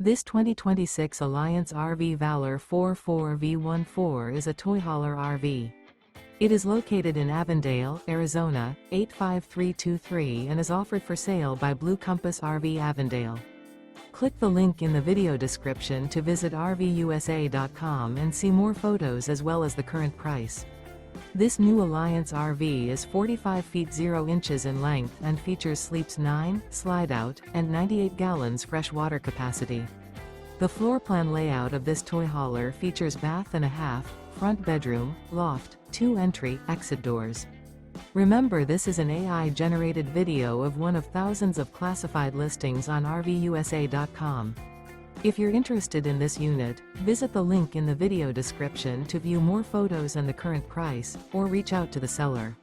This 2026 Alliance RV Valor 44V14 is a toy hauler RV. It is located in Avondale, Arizona, 85323 and is offered for sale by Blue Compass RV Avondale. Click the link in the video description to visit RVUSA.com and see more photos as well as the current price. This new Alliance RV is 45 feet 0 inches in length and features sleeps 9, slide-out, and 98 gallons fresh water capacity. The floor plan layout of this toy hauler features bath and a half, front bedroom, loft, 2 entry, exit doors. Remember, this is an AI-generated video of one of thousands of classified listings on RVUSA.com. If you're interested in this unit, visit the link in the video description to view more photos and the current price, or reach out to the seller.